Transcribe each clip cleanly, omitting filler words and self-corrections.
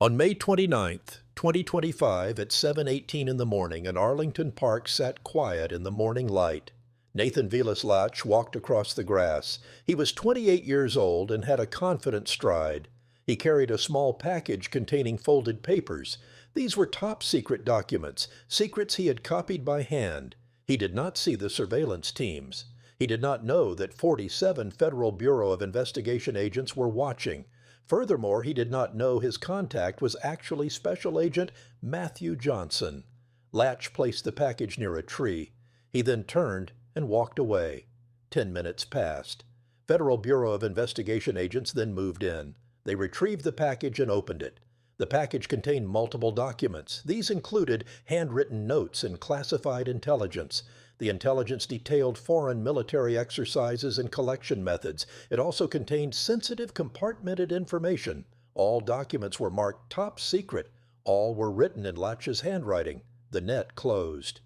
On May 29th, 2025, at 7:18 in the morning, an Arlington park sat quiet in the morning light. Nathan Latch walked across the grass. He was 28 years old and had a confident stride. He carried a small package containing folded papers. These were top-secret documents, secrets he had copied by hand. He did not see the surveillance teams. He did not know that 47 Federal Bureau of Investigation agents were watching. Furthermore, he did not know his contact was actually Special Agent Matthew Johnson. Latch placed the package near a tree. He then turned and walked away. 10 minutes passed. Federal Bureau of Investigation agents then moved in. They retrieved the package and opened it. The package contained multiple documents. These included handwritten notes and classified intelligence. The intelligence detailed foreign military exercises and collection methods. It also contained sensitive compartmented information. All documents were marked top secret. All were written in Latch's handwriting. The net closed.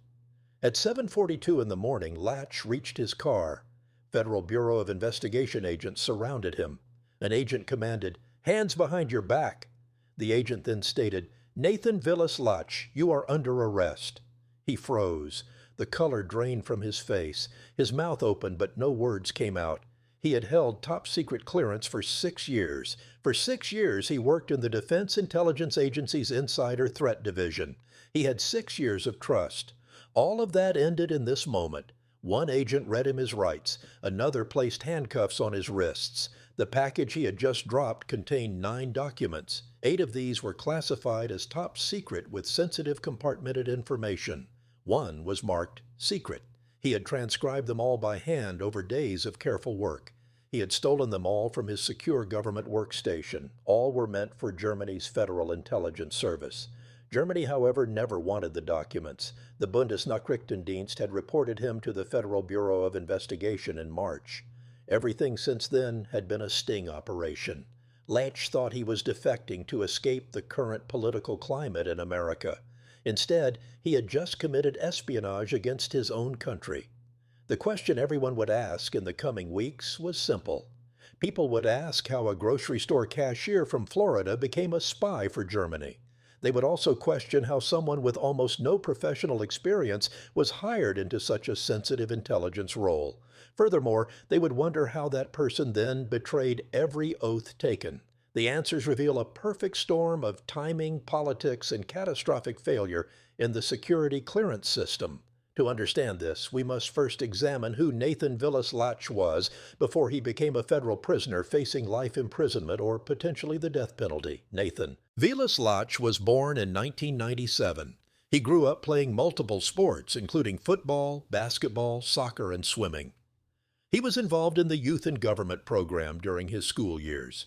At 7:42 in the morning, Latch reached his car. Federal Bureau of Investigation agents surrounded him. An agent commanded, "Hands behind your back." The agent then stated, "Nathan Latch, you are under arrest." He froze. The color drained from his face. His mouth opened, but no words came out. He had held top-secret clearance for 6 years. For 6 years, he worked in the Defense Intelligence Agency's Insider Threat Division. He had 6 years of trust. All of that ended in this moment. One agent read him his rights. Another placed handcuffs on his wrists. The package he had just dropped contained 9 documents. 8 of these were classified as top secret with sensitive compartmented information. One was marked secret. He had transcribed them all by hand over days of careful work. He had stolen them all from his secure government workstation. All were meant for Germany's Federal Intelligence Service. Germany, however, never wanted the documents. The Bundesnachrichtendienst had reported him to the Federal Bureau of Investigation in March. Everything since then had been a sting operation. Latch thought he was defecting to escape the current political climate in America. Instead, he had just committed espionage against his own country. The question everyone would ask in the coming weeks was simple. People would ask how a grocery store cashier from Florida became a spy for Germany. They would also question how someone with almost no professional experience was hired into such a sensitive intelligence role. Furthermore, they would wonder how that person then betrayed every oath taken. The answers reveal a perfect storm of timing, politics, and catastrophic failure in the security clearance system. To understand this, we must first examine who Nathan Latch was before he became a federal prisoner facing life imprisonment or potentially the death penalty. Nathan Latch was born in 1997. He grew up playing multiple sports, including football, basketball, soccer, and swimming. He was involved in the Youth in Government program during his school years.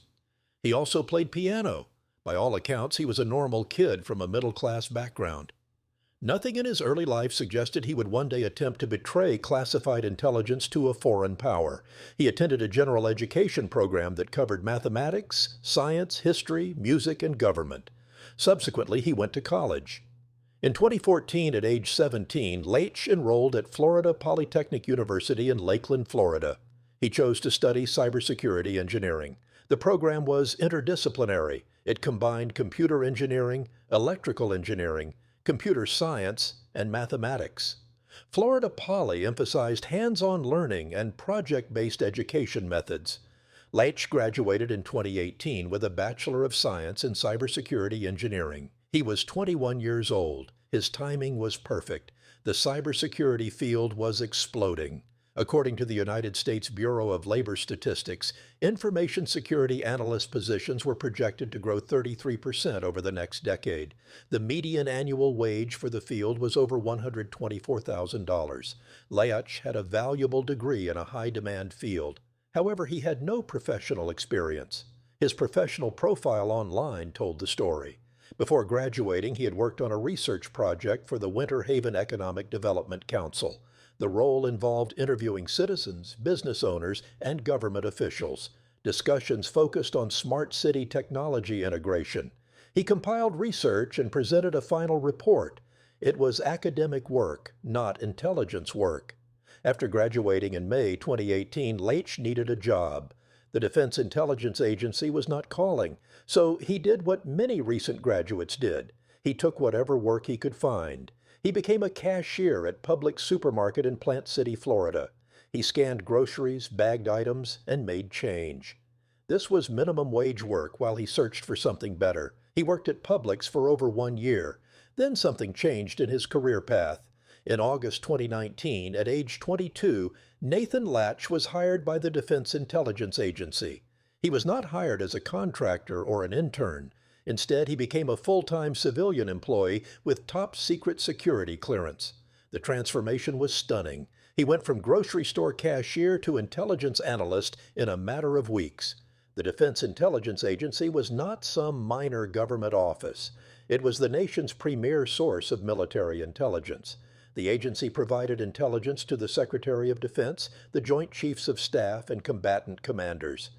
He also played piano. By all accounts, he was a normal kid from a middle-class background. Nothing in his early life suggested he would one day attempt to betray classified intelligence to a foreign power. He attended a general education program that covered mathematics, science, history, music, and government. Subsequently, he went to college. In 2014, at age 17, Latch enrolled at Florida Polytechnic University in Lakeland, Florida. He chose to study cybersecurity engineering. The program was interdisciplinary. It combined computer engineering, electrical engineering, computer science, and mathematics. Florida Poly emphasized hands-on learning and project-based education methods. Latch graduated in 2018 with a Bachelor of Science in Cybersecurity Engineering. He was 21 years old. His timing was perfect. The cybersecurity field was exploding. According to the United States Bureau of Labor Statistics, information security analyst positions were projected to grow 33% over the next decade. The median annual wage for the field was over $124,000. Latch had a valuable degree in a high-demand field. However, he had no professional experience. His professional profile online told the story. Before graduating, he had worked on a research project for the Winter Haven Economic Development Council. The role involved interviewing citizens, business owners, and government officials. Discussions focused on smart city technology integration. He compiled research and presented a final report. It was academic work, not intelligence work. After graduating in May 2018, Latch needed a job. The Defense Intelligence Agency was not calling, so he did what many recent graduates did. He took whatever work he could find. He became a cashier at Publix supermarket in Plant City, Florida. He scanned groceries, bagged items, and made change. This was minimum wage work while he searched for something better. He worked at Publix for over 1 year. Then something changed in his career path. In August 2019, at age 22, Nathan Latch was hired by the Defense Intelligence Agency. He was not hired as a contractor or an intern. Instead, he became a full-time civilian employee with top-secret security clearance. The transformation was stunning. He went from grocery store cashier to intelligence analyst in a matter of weeks. The Defense Intelligence Agency was not some minor government office. It was the nation's premier source of military intelligence. The agency provided intelligence to the Secretary of Defense, the Joint Chiefs of Staff, and combatant commanders.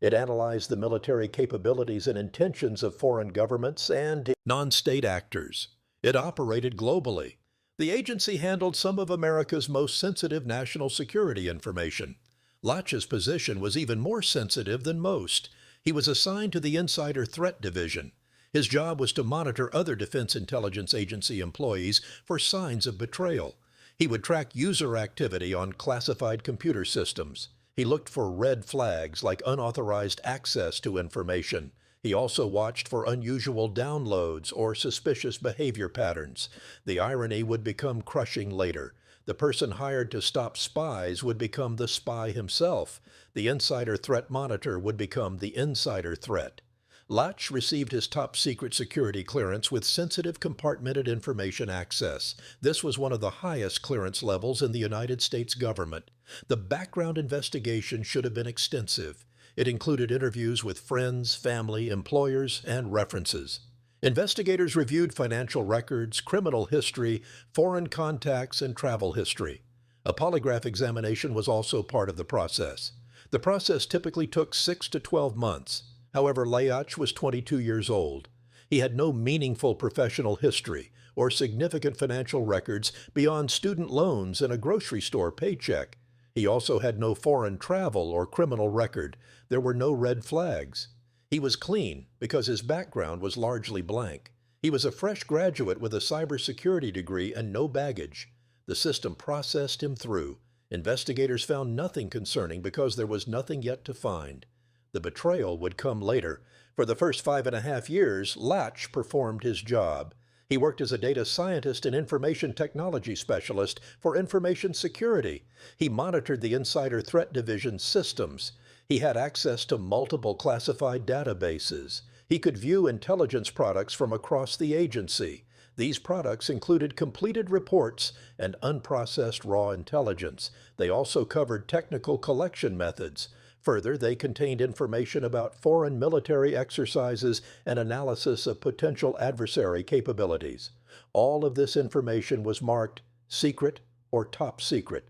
It analyzed the military capabilities and intentions of foreign governments and non-state actors. It operated globally. The agency handled some of America's most sensitive national security information. Latch's position was even more sensitive than most. He was assigned to the Insider Threat Division. His job was to monitor other Defense Intelligence Agency employees for signs of betrayal. He would track user activity on classified computer systems. He looked for red flags like unauthorized access to information. He also watched for unusual downloads or suspicious behavior patterns. The irony would become crushing later. The person hired to stop spies would become the spy himself. The insider threat monitor would become the insider threat. Latch received his top-secret security clearance with sensitive compartmented information access. This was one of the highest clearance levels in the United States government. The background investigation should have been extensive. It included interviews with friends, family, employers, and references. Investigators reviewed financial records, criminal history, foreign contacts, and travel history. A polygraph examination was also part of the process. The process typically took 6 to 12 months. However, Latch was 22 years old. He had no meaningful professional history or significant financial records beyond student loans and a grocery store paycheck. He also had no foreign travel or criminal record. There were no red flags. He was clean because his background was largely blank. He was a fresh graduate with a cybersecurity degree and no baggage. The system processed him through. Investigators found nothing concerning because there was nothing yet to find. The betrayal would come later. For the first 5.5 years, Latch performed his job. He worked as a data scientist and information technology specialist for information security. He monitored the Insider Threat Division's systems. He had access to multiple classified databases. He could view intelligence products from across the agency. These products included completed reports and unprocessed raw intelligence. They also covered technical collection methods. Further, they contained information about foreign military exercises and analysis of potential adversary capabilities. All of this information was marked secret or top secret.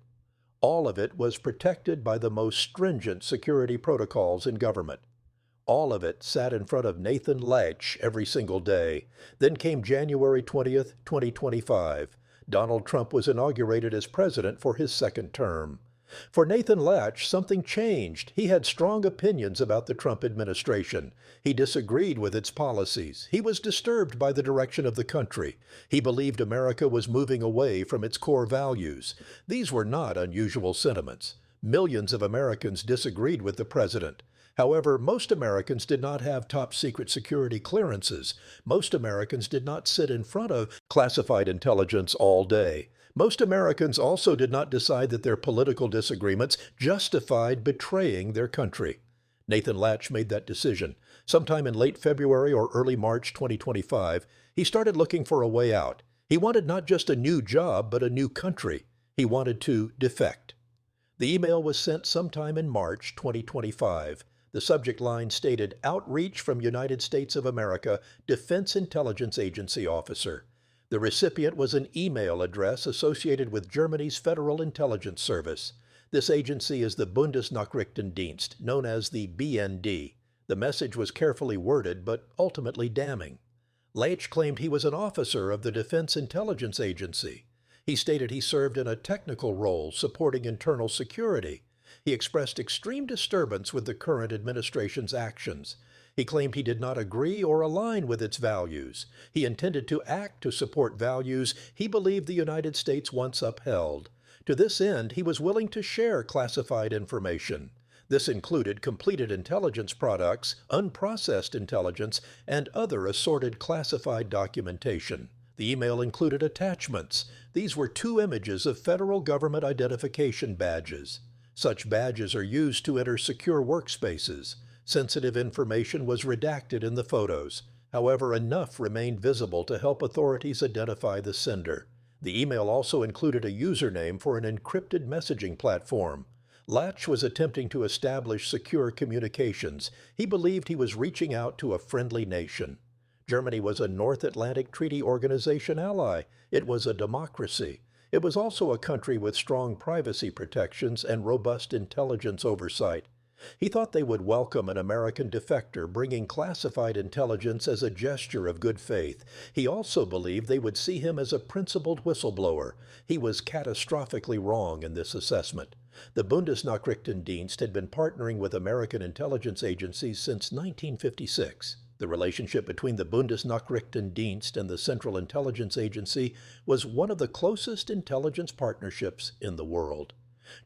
All of it was protected by the most stringent security protocols in government. All of it sat in front of Nathan Latch every single day. Then came January 20th, 2025. Donald Trump was inaugurated as president for his second term. For Nathan Latch, something changed. He had strong opinions about the Trump administration. He disagreed with its policies. He was disturbed by the direction of the country. He believed America was moving away from its core values. These were not unusual sentiments. Millions of Americans disagreed with the president. However, most Americans did not have top-secret security clearances. Most Americans did not sit in front of classified intelligence all day. Most Americans also did not decide that their political disagreements justified betraying their country. Nathan Latch made that decision. Sometime in late February or early March 2025, he started looking for a way out. He wanted not just a new job, but a new country. He wanted to defect. The email was sent sometime in March 2025. The subject line stated, "Outreach from United States of America, Defense Intelligence Agency Officer." The recipient was an email address associated with Germany's Federal Intelligence Service. This agency is the Bundesnachrichtendienst, known as the BND. The message was carefully worded, but ultimately damning. Latch claimed he was an officer of the Defense Intelligence Agency. He stated he served in a technical role supporting internal security. He expressed extreme disturbance with the current administration's actions. He claimed he did not agree or align with its values. He intended to act to support values he believed the United States once upheld. To this end, he was willing to share classified information. This included completed intelligence products, unprocessed intelligence, and other assorted classified documentation. The email included attachments. These were 2 images of federal government identification badges. Such badges are used to enter secure workspaces. Sensitive information was redacted in the photos. However, enough remained visible to help authorities identify the sender. The email also included a username for an encrypted messaging platform. Latch was attempting to establish secure communications. He believed he was reaching out to a friendly nation. Germany was a North Atlantic Treaty Organization ally. It was a democracy. It was also a country with strong privacy protections and robust intelligence oversight. He thought they would welcome an American defector bringing classified intelligence as a gesture of good faith. He also believed they would see him as a principled whistleblower. He was catastrophically wrong in this assessment. The Bundesnachrichtendienst had been partnering with American intelligence agencies since 1956. The relationship between the Bundesnachrichtendienst and the Central Intelligence Agency was one of the closest intelligence partnerships in the world.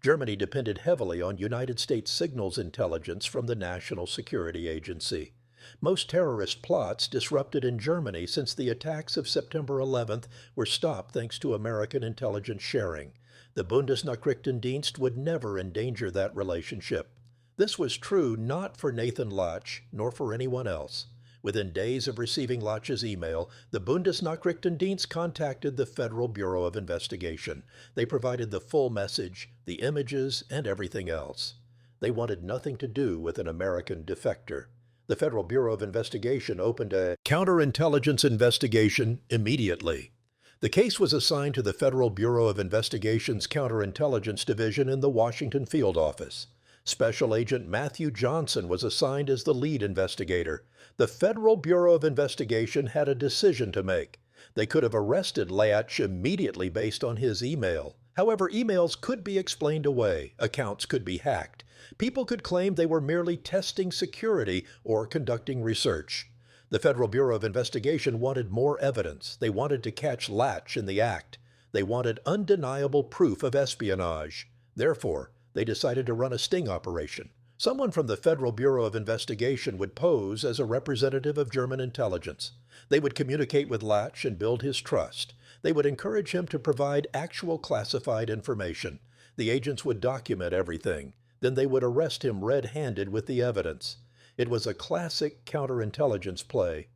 Germany depended heavily on United States signals intelligence from the National Security Agency. Most terrorist plots disrupted in Germany since the attacks of September 11th were stopped thanks to American intelligence sharing. The Bundesnachrichtendienst would never endanger that relationship. This was true not for Nathan Latch nor for anyone else. Within days of receiving Latch's email, the Bundesnachrichtendienst contacted the Federal Bureau of Investigation. They provided the full message, the images, and everything else. They wanted nothing to do with an American defector. The Federal Bureau of Investigation opened a counterintelligence investigation immediately. The case was assigned to the Federal Bureau of Investigation's Counterintelligence Division in the Washington field office. Special Agent Matthew Johnson was assigned as the lead investigator. The Federal Bureau of Investigation had a decision to make. They could have arrested Latch immediately based on his email. However, emails could be explained away. Accounts could be hacked. People could claim they were merely testing security or conducting research. The Federal Bureau of Investigation wanted more evidence. They wanted to catch Latch in the act. They wanted undeniable proof of espionage. Therefore, they decided to run a sting operation. Someone from the Federal Bureau of Investigation would pose as a representative of German intelligence. They would communicate with Latch and build his trust. They would encourage him to provide actual classified information. The agents would document everything. Then they would arrest him red-handed with the evidence. It was a classic counterintelligence play.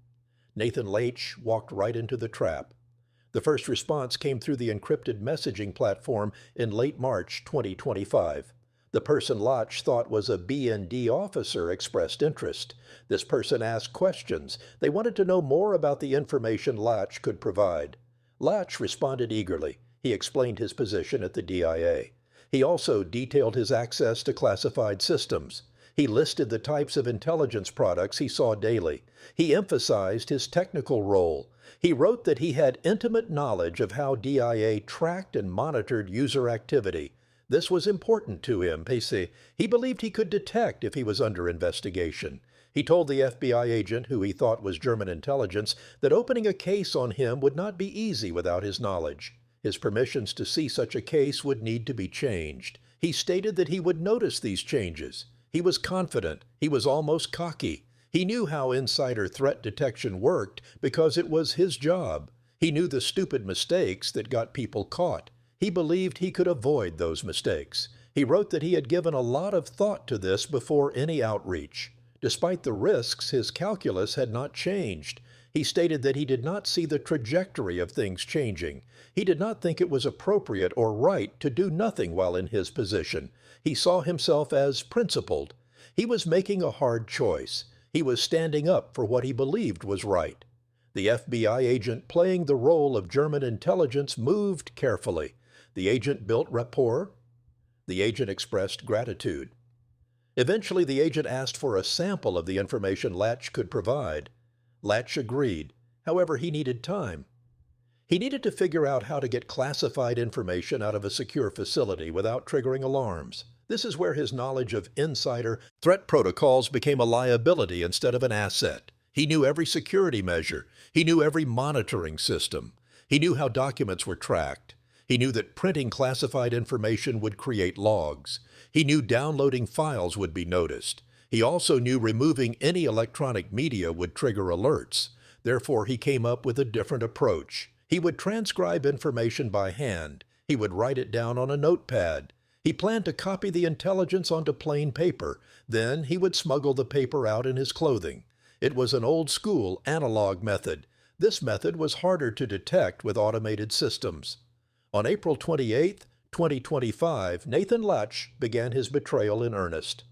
Nathan Latch walked right into the trap. The first response came through the encrypted messaging platform in late March 2025. The person Latch thought was a BND officer expressed interest. This person asked questions. They wanted to know more about the information Latch could provide. Latch responded eagerly. He explained his position at the DIA. He also detailed his access to classified systems. He listed the types of intelligence products he saw daily. He emphasized his technical role. He wrote that he had intimate knowledge of how DIA tracked and monitored user activity. This was important to him. He believed he could detect if he was under investigation. He told the FBI agent, who he thought was German intelligence, that opening a case on him would not be easy without his knowledge. His permissions to see such a case would need to be changed. He stated that he would notice these changes. He was confident. He was almost cocky. He knew how insider threat detection worked because it was his job. He knew the stupid mistakes that got people caught. He believed he could avoid those mistakes. He wrote that he had given a lot of thought to this before any outreach. Despite the risks, his calculus had not changed. He stated that he did not see the trajectory of things changing. He did not think it was appropriate or right to do nothing while in his position. He saw himself as principled. He was making a hard choice. He was standing up for what he believed was right. The FBI agent playing the role of German intelligence moved carefully. The agent built rapport. The agent expressed gratitude. Eventually, the agent asked for a sample of the information Latch could provide. Latch agreed. However, he needed time. He needed to figure out how to get classified information out of a secure facility without triggering alarms. This is where his knowledge of insider threat protocols became a liability instead of an asset. He knew every security measure. He knew every monitoring system. He knew how documents were tracked. He knew that printing classified information would create logs. He knew downloading files would be noticed. He also knew removing any electronic media would trigger alerts. Therefore, he came up with a different approach. He would transcribe information by hand. He would write it down on a notepad. He planned to copy the intelligence onto plain paper. Then he would smuggle the paper out in his clothing. It was an old-school analog method. This method was harder to detect with automated systems. On April 28, 2025, Nathan Latch began his betrayal in earnest.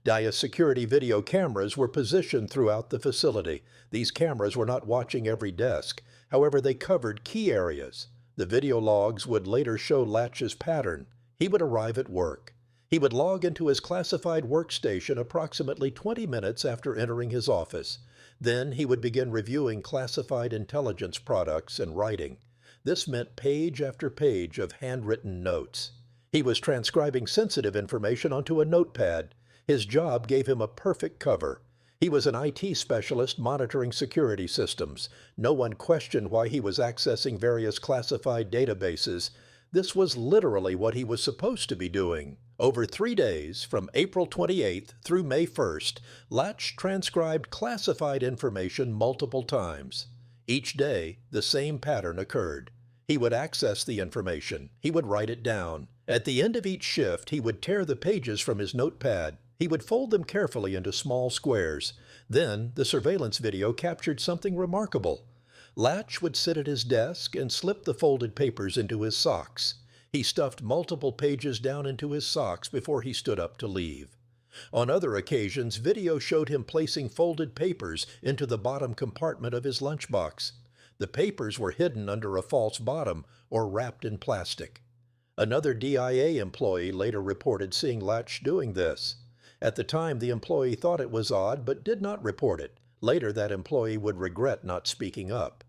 Dia security video cameras were positioned throughout the facility. These cameras were not watching every desk. However, they covered key areas. The video logs would later show Latch's pattern. He would arrive at work. He would log into his classified workstation approximately 20 minutes after entering his office. Then he would begin reviewing classified intelligence products and writing. This meant page after page of handwritten notes. He was transcribing sensitive information onto a notepad. His job gave him a perfect cover. He was an IT specialist monitoring security systems. No one questioned why he was accessing various classified databases. This was literally what he was supposed to be doing. Over 3 days, from April 28th through May 1st, Latch transcribed classified information multiple times. Each day, the same pattern occurred. He would access the information. He would write it down. At the end of each shift, he would tear the pages from his notepad. He would fold them carefully into small squares. Then, the surveillance video captured something remarkable. Latch would sit at his desk and slip the folded papers into his socks. He stuffed multiple pages down into his socks before he stood up to leave. On other occasions, video showed him placing folded papers into the bottom compartment of his lunchbox. The papers were hidden under a false bottom or wrapped in plastic. Another DIA employee later reported seeing Latch doing this. At the time, the employee thought it was odd but did not report it. Later, that employee would regret not speaking up.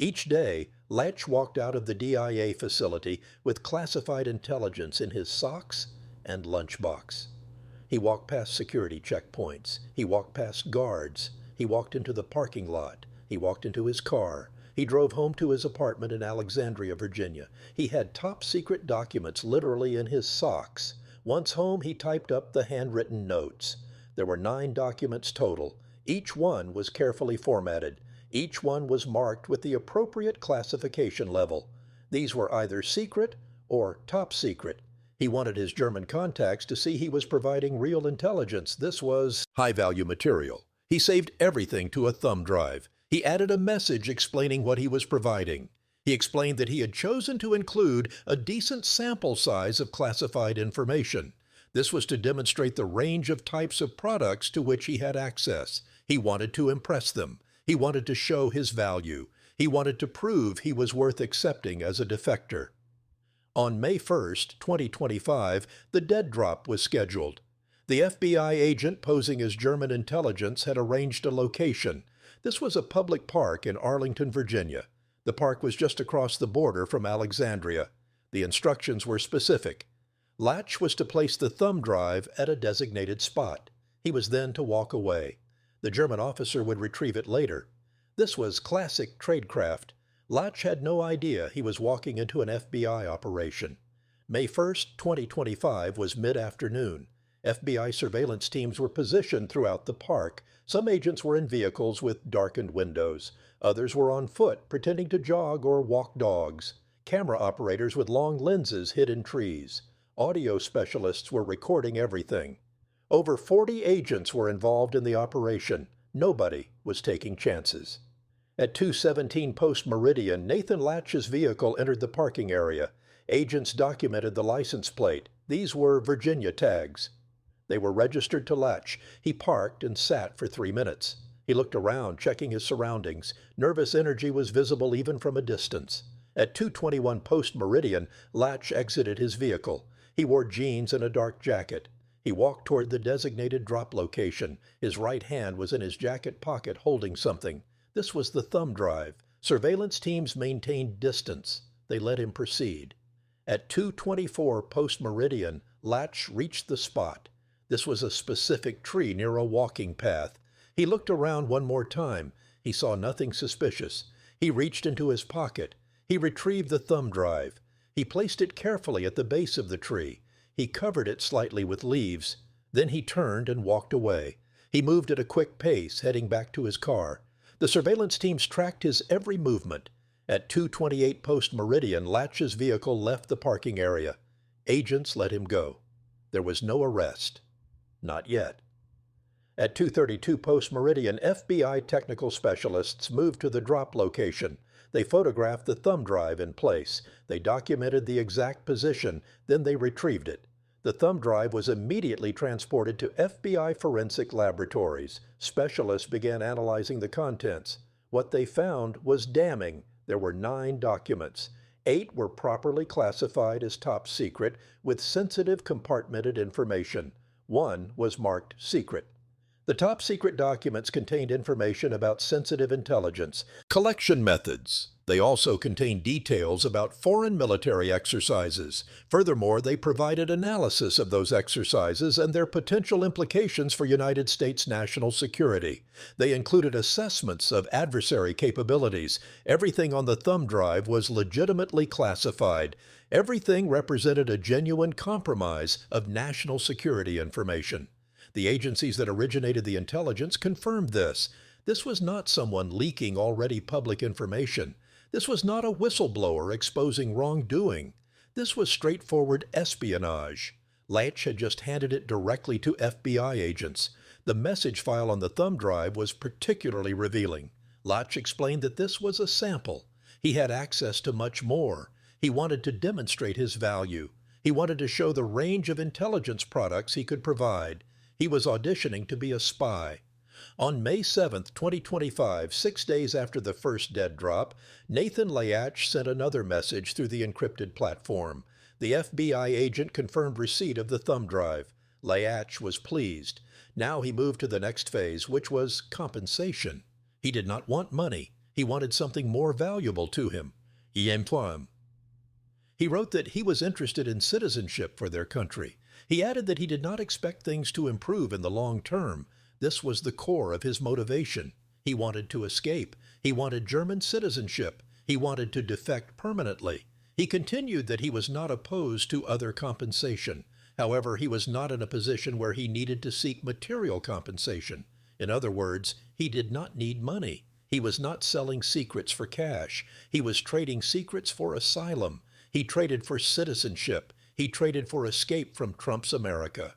Each day, Latch walked out of the DIA facility with classified intelligence in his socks and lunchbox. He walked past security checkpoints. He walked past guards. He walked into the parking lot. He walked into his car. He drove home to his apartment in Alexandria, Virginia. He had top-secret documents literally in his socks. Once home, he typed up the handwritten notes. There were 9 documents total. Each one was carefully formatted. Each one was marked with the appropriate classification level. These were either secret or top secret. He wanted his German contacts to see he was providing real intelligence. This was high-value material. He saved everything to a thumb drive. He added a message explaining what he was providing. He explained that he had chosen to include a decent sample size of classified information. This was to demonstrate the range of types of products to which he had access. He wanted to impress them. He wanted to show his value. He wanted to prove he was worth accepting as a defector. On May 1st, 2025, the dead drop was scheduled. The FBI agent posing as German intelligence had arranged a location. This was a public park in Arlington, Virginia. The park was just across the border from Alexandria. The instructions were specific. Latch was to place the thumb drive at a designated spot. He was then to walk away. The German officer would retrieve it later. This was classic tradecraft. Latch had no idea he was walking into an FBI operation. May 1st, 2025 was mid-afternoon. FBI surveillance teams were positioned throughout the park. Some agents were in vehicles with darkened windows. Others were on foot, pretending to jog or walk dogs. Camera operators with long lenses hid in trees. Audio specialists were recording everything. Over 40 agents were involved in the operation. Nobody was taking chances. At 2:17 post-meridian, Nathan Latch's vehicle entered the parking area. Agents documented the license plate. These were Virginia tags. They were registered to Latch. He parked and sat for 3 minutes. He looked around, checking his surroundings. Nervous energy was visible even from a distance. At 2:21 post-meridian, Latch exited his vehicle. He wore jeans and a dark jacket. He walked toward the designated drop location. His right hand was in his jacket pocket holding something. This was the thumb drive. Surveillance teams maintained distance. They let him proceed. At 2:24 post-meridian, Latch reached the spot. This was a specific tree near a walking path. He looked around one more time. He saw nothing suspicious. He reached into his pocket. He retrieved the thumb drive. He placed it carefully at the base of the tree. He covered it slightly with leaves. Then he turned and walked away. He moved at a quick pace, heading back to his car. The surveillance teams tracked his every movement. At 2:28 post-meridian, Latch's vehicle left the parking area. Agents let him go. There was no arrest. Not yet. At 2:32 post-meridian, FBI technical specialists moved to the drop location. They photographed the thumb drive in place. They documented the exact position, then they retrieved it. The thumb drive was immediately transported to FBI forensic laboratories. Specialists began analyzing the contents. What they found was damning. There were 9 documents. 8 were properly classified as top secret with sensitive compartmented information. 1 was marked secret. The top secret documents contained information about sensitive intelligence, collection methods. They also contained details about foreign military exercises. Furthermore, they provided analysis of those exercises and their potential implications for United States national security. They included assessments of adversary capabilities. Everything on the thumb drive was legitimately classified. Everything represented a genuine compromise of national security information. The agencies that originated the intelligence confirmed this. This was not someone leaking already public information. This was not a whistleblower exposing wrongdoing. This was straightforward espionage. Latch had just handed it directly to FBI agents. The message file on the thumb drive was particularly revealing. Latch explained that this was a sample. He had access to much more. He wanted to demonstrate his value. He wanted to show the range of intelligence products he could provide. He was auditioning to be a spy. On May 7, 2025, 6 days after the first dead drop, Nathan Latch sent another message through the encrypted platform. The FBI agent confirmed receipt of the thumb drive. Latch was pleased. Now he moved to the next phase, which was compensation. He did not want money. He wanted something more valuable to him. He wrote that he was interested in citizenship for their country. He added that he did not expect things to improve in the long term. This was the core of his motivation. He wanted to escape. He wanted German citizenship. He wanted to defect permanently. He continued that he was not opposed to other compensation. However, he was not in a position where he needed to seek material compensation. In other words, he did not need money. He was not selling secrets for cash. He was trading secrets for asylum. He traded for citizenship. He traded for escape from Trump's America.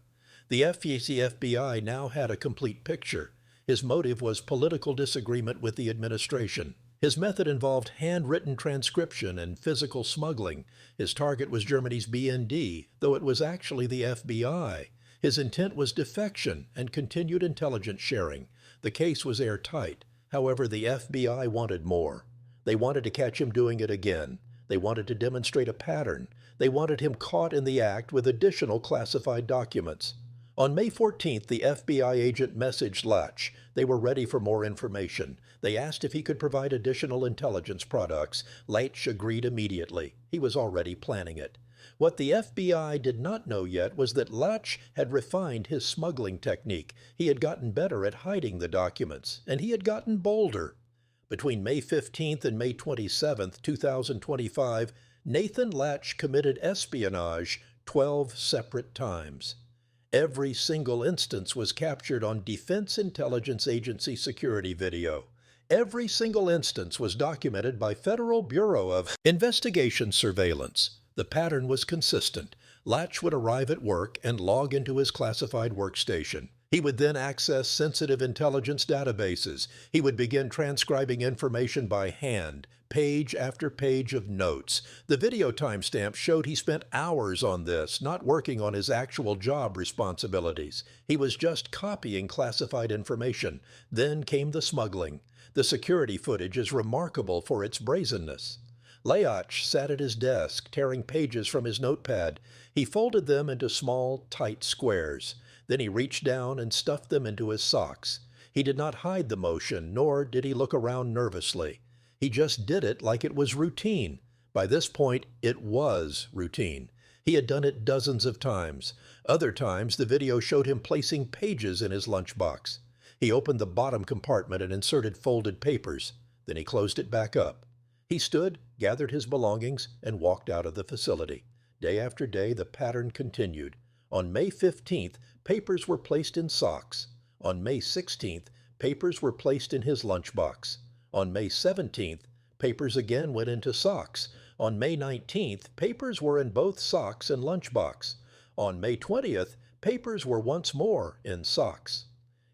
The FBI now had a complete picture. His motive was political disagreement with the administration. His method involved handwritten transcription and physical smuggling. His target was Germany's BND, though it was actually the FBI. His intent was defection and continued intelligence sharing. The case was airtight. However, the FBI wanted more. They wanted to catch him doing it again. They wanted to demonstrate a pattern. They wanted him caught in the act with additional classified documents. On May 14th, the FBI agent messaged Latch. They were ready for more information. They asked if he could provide additional intelligence products. Latch agreed immediately. He was already planning it. What the FBI did not know yet was that Latch had refined his smuggling technique. He had gotten better at hiding the documents, and he had gotten bolder. Between May 15th and May 27th, 2025, Nathan Latch committed espionage 12 separate times. Every single instance was captured on Defense Intelligence Agency security video. Every single instance was documented by Federal Bureau of Investigation surveillance. The pattern was consistent. Latch would arrive at work and log into his classified workstation. He would then access sensitive intelligence databases. He would begin transcribing information by hand, page after page of notes. The video timestamp showed he spent hours on this, not working on his actual job responsibilities. He was just copying classified information. Then came the smuggling. The security footage is remarkable for its brazenness. Latch sat at his desk, tearing pages from his notepad. He folded them into small, tight squares. Then he reached down and stuffed them into his socks. He did not hide the motion, nor did he look around nervously. He just did it like it was routine. By this point, it was routine. He had done it dozens of times. Other times, the video showed him placing pages in his lunchbox. He opened the bottom compartment and inserted folded papers. Then he closed it back up. He stood, gathered his belongings, and walked out of the facility. Day after day, the pattern continued. On May 15th, papers were placed in socks. On May 16th, papers were placed in his lunchbox. On May 17th, papers again went into socks. On May 19th, papers were in both socks and lunchbox. On May 20th, papers were once more in socks.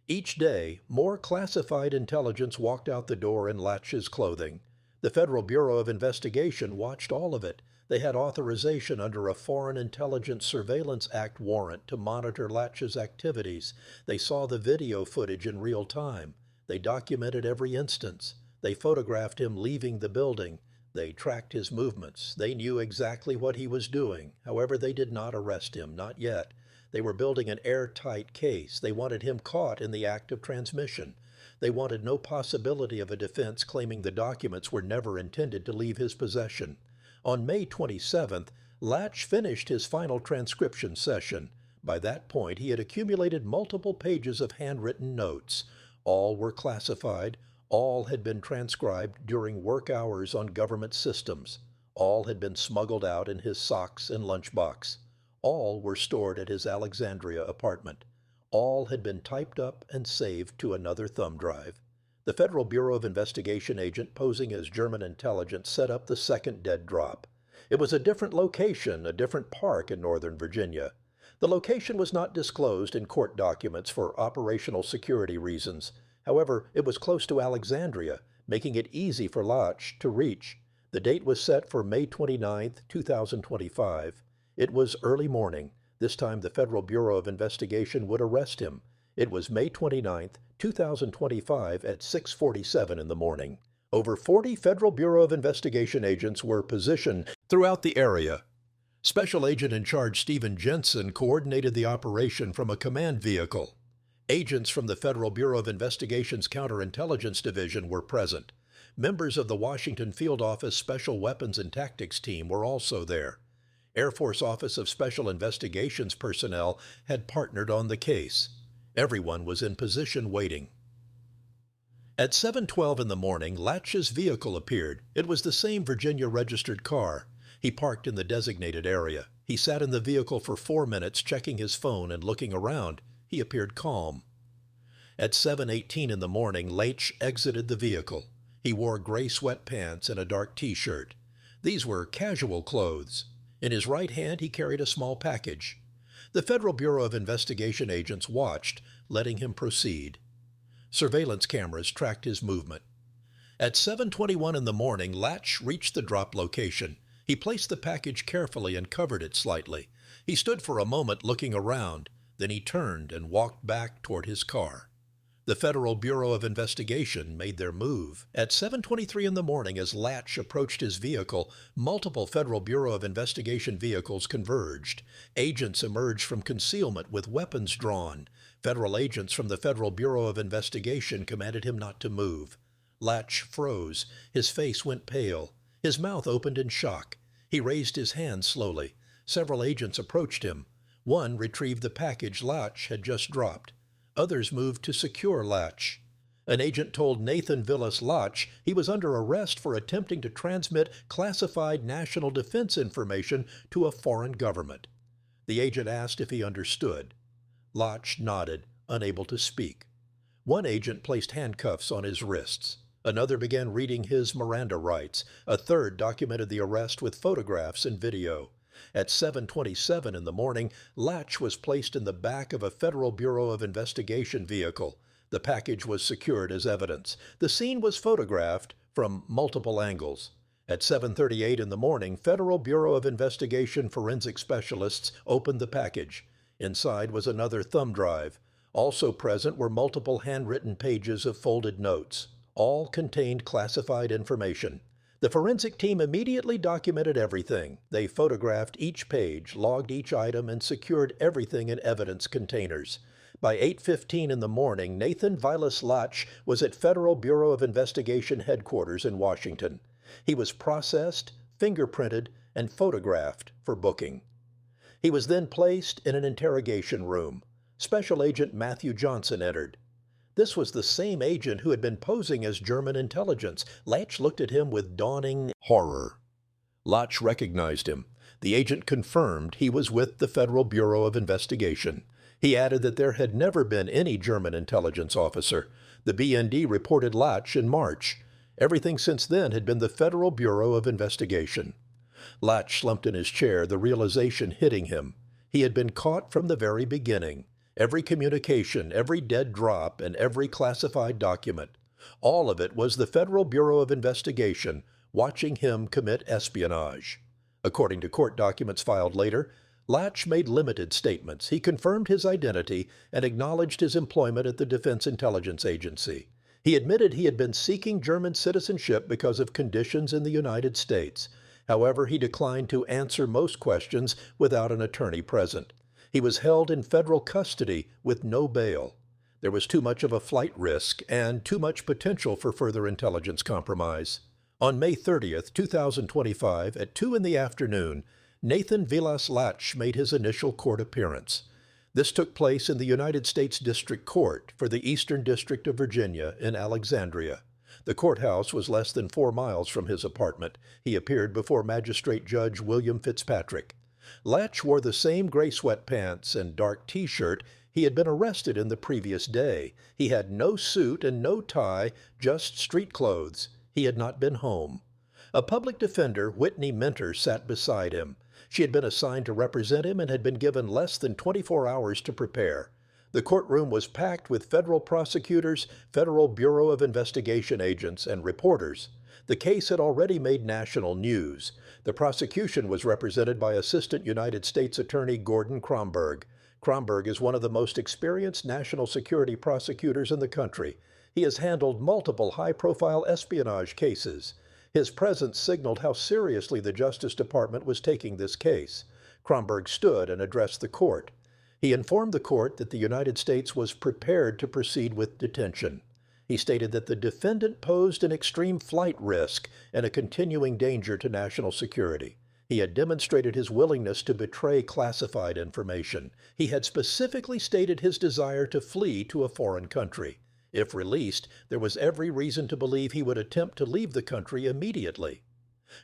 Each day, more classified intelligence walked out the door in Latch's clothing. The Federal Bureau of Investigation watched all of it. They had authorization under a Foreign Intelligence Surveillance Act warrant to monitor Latch's activities. They saw the video footage in real time. They documented every instance. They photographed him leaving the building. They tracked his movements. They knew exactly what he was doing. However, they did not arrest him, not yet. They were building an airtight case. They wanted him caught in the act of transmission. They wanted no possibility of a defense claiming the documents were never intended to leave his possession. On May 27th, Latch finished his final transcription session. By that point, he had accumulated multiple pages of handwritten notes. All were classified. All had been transcribed during work hours on government systems. All had been smuggled out in his socks and lunchbox. All were stored at his Alexandria apartment. All had been typed up and saved to another thumb drive. The Federal Bureau of Investigation agent posing as German intelligence set up the second dead drop. It was a different location, a different park in Northern Virginia. The location was not disclosed in court documents for operational security reasons. However, it was close to Alexandria, making it easy for Latch to reach. The date was set for May 29, 2025. It was early morning. This time the Federal Bureau of Investigation would arrest him. It was May 29, 2025 at 6:47 in the morning. Over 40 Federal Bureau of Investigation agents were positioned throughout the area. Special Agent in Charge Stephen Jensen coordinated the operation from a command vehicle. Agents from the Federal Bureau of Investigation's Counterintelligence Division were present. Members of the Washington Field Office Special Weapons and Tactics Team were also there. Air Force Office of Special Investigations personnel had partnered on the case. Everyone was in position waiting. At 7:12 in the morning, Latch's vehicle appeared. It was the same Virginia-registered car. He parked in the designated area. He sat in the vehicle for 4 minutes, checking his phone and looking around. He appeared calm. At 7:18 in the morning, Latch exited the vehicle. He wore gray sweatpants and a dark T-shirt. These were casual clothes. In his right hand, he carried a small package. The Federal Bureau of Investigation agents watched, letting him proceed. Surveillance cameras tracked his movement. At 7:21 in the morning, Latch reached the drop location. He placed the package carefully and covered it slightly. He stood for a moment looking around. Then he turned and walked back toward his car. The Federal Bureau of Investigation made their move. At 7:23 in the morning, as Latch approached his vehicle, multiple Federal Bureau of Investigation vehicles converged. Agents emerged from concealment with weapons drawn. Federal agents from the Federal Bureau of Investigation commanded him not to move. Latch froze. His face went pale. His mouth opened in shock. He raised his hand slowly. Several agents approached him. One retrieved the package Latch had just dropped. Others moved to secure Latch. An agent told Nathan Latch he was under arrest for attempting to transmit classified national defense information to a foreign government. The agent asked if he understood. Latch nodded, unable to speak. One agent placed handcuffs on his wrists. Another began reading his Miranda rights. A third documented the arrest with photographs and video. At 7:27 in the morning, Latch was placed in the back of a Federal Bureau of Investigation vehicle. The package was secured as evidence. The scene was photographed from multiple angles. At 7:38 in the morning, Federal Bureau of Investigation forensic specialists opened the package. Inside was another thumb drive. Also present were multiple handwritten pages of folded notes. All contained classified information. The forensic team immediately documented everything. They photographed each page, logged each item, and secured everything in evidence containers. By 8:15 in the morning, Nathan Latch was at Federal Bureau of Investigation headquarters in Washington. He was processed, fingerprinted, and photographed for booking. He was then placed in an interrogation room. Special Agent Matthew Johnson entered. This was the same agent who had been posing as German intelligence. Latch looked at him with dawning horror. Latch recognized him. The agent confirmed he was with the Federal Bureau of Investigation. He added that there had never been any German intelligence officer. The BND reported Latch in March. Everything since then had been the Federal Bureau of Investigation. Latch slumped in his chair, the realization hitting him. He had been caught from the very beginning. Every communication, every dead drop, and every classified document. All of it was the Federal Bureau of Investigation watching him commit espionage. According to court documents filed later, Latch made limited statements. He confirmed his identity and acknowledged his employment at the Defense Intelligence Agency. He admitted he had been seeking German citizenship because of conditions in the United States. However, he declined to answer most questions without an attorney present. He was held in federal custody with no bail. There was too much of a flight risk and too much potential for further intelligence compromise. On May 30th, 2025, at 2 in the afternoon, Nathan Latch made his initial court appearance. This took place in the United States District Court for the Eastern District of Virginia in Alexandria. The courthouse was less than 4 miles from his apartment. He appeared before Magistrate Judge William Fitzpatrick. Latch wore the same gray sweatpants and dark T-shirt he had been arrested in the previous day. He had no suit and no tie, just street clothes. He had not been home. A public defender, Whitney Minter, sat beside him. She had been assigned to represent him and had been given less than 24 hours to prepare. The courtroom was packed with federal prosecutors, Federal Bureau of Investigation agents, and reporters. The case had already made national news. The prosecution was represented by Assistant United States Attorney Gordon Cromberg. Cromberg is one of the most experienced national security prosecutors in the country. He has handled multiple high-profile espionage cases. His presence signaled how seriously the Justice Department was taking this case. Cromberg stood and addressed the court. He informed the court that the United States was prepared to proceed with detention. He stated that the defendant posed an extreme flight risk and a continuing danger to national security. He had demonstrated his willingness to betray classified information. He had specifically stated his desire to flee to a foreign country. If released, there was every reason to believe he would attempt to leave the country immediately.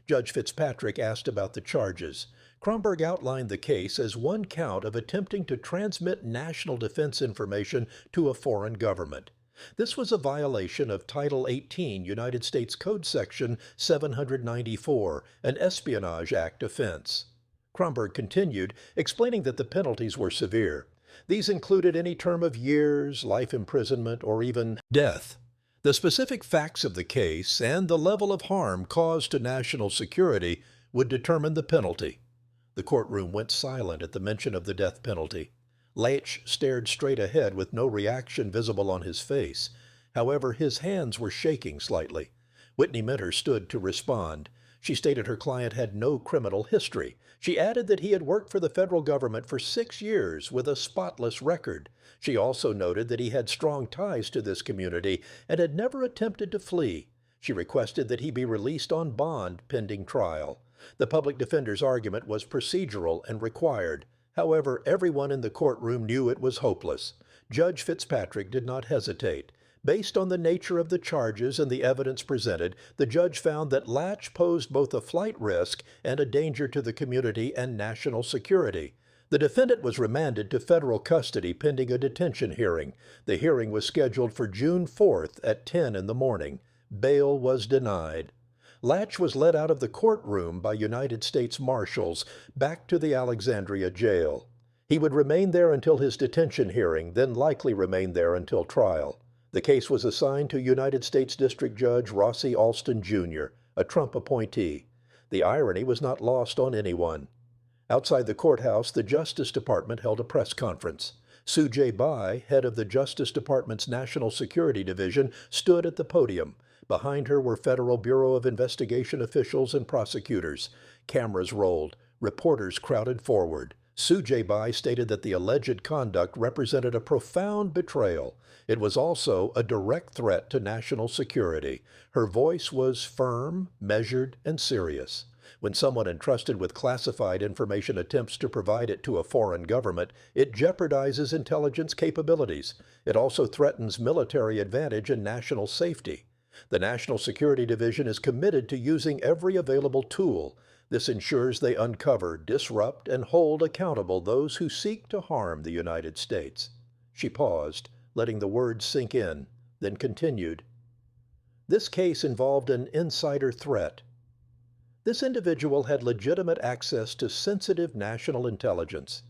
Judge Fitzpatrick asked about the charges. Cromberg outlined the case as one count of attempting to transmit national defense information to a foreign government. This was a violation of Title 18 United States Code Section 794, an Espionage Act offense. Cromberg continued, explaining that the penalties were severe. These included any term of years, life imprisonment, or even death. The specific facts of the case and the level of harm caused to national security would determine the penalty. The courtroom went silent at the mention of the death penalty. Latch stared straight ahead with no reaction visible on his face. However, his hands were shaking slightly. Whitney Minter stood to respond. She stated her client had no criminal history. She added that he had worked for the federal government for 6 years with a spotless record. She also noted that he had strong ties to this community and had never attempted to flee. She requested that he be released on bond pending trial. The public defender's argument was procedural and required. However, everyone in the courtroom knew it was hopeless. Judge Fitzpatrick did not hesitate. Based on the nature of the charges and the evidence presented, the judge found that Latch posed both a flight risk and a danger to the community and national security. The defendant was remanded to federal custody pending a detention hearing. The hearing was scheduled for June 4th at 10 in the morning. Bail was denied. Latch was led out of the courtroom by United States Marshals back to the Alexandria jail. He would remain there until his detention hearing, then likely remain there until trial. The case was assigned to United States District Judge Rossi Alston, Jr., a Trump appointee. The irony was not lost on anyone. Outside the courthouse, the Justice Department held a press conference. Sue J. Bai, head of the Justice Department's National Security Division, stood at the podium. Behind her were Federal Bureau of Investigation officials and prosecutors. Cameras rolled. Reporters crowded forward. Sue J. Bai stated that the alleged conduct represented a profound betrayal. It was also a direct threat to national security. Her voice was firm, measured, and serious. When someone entrusted with classified information attempts to provide it to a foreign government, it jeopardizes intelligence capabilities. It also threatens military advantage and national safety. The National Security Division is committed to using every available tool. This ensures they uncover, disrupt, and hold accountable those who seek to harm the United States. She paused, letting the words sink in, then continued. This case involved an insider threat. This individual had legitimate access to sensitive national intelligence.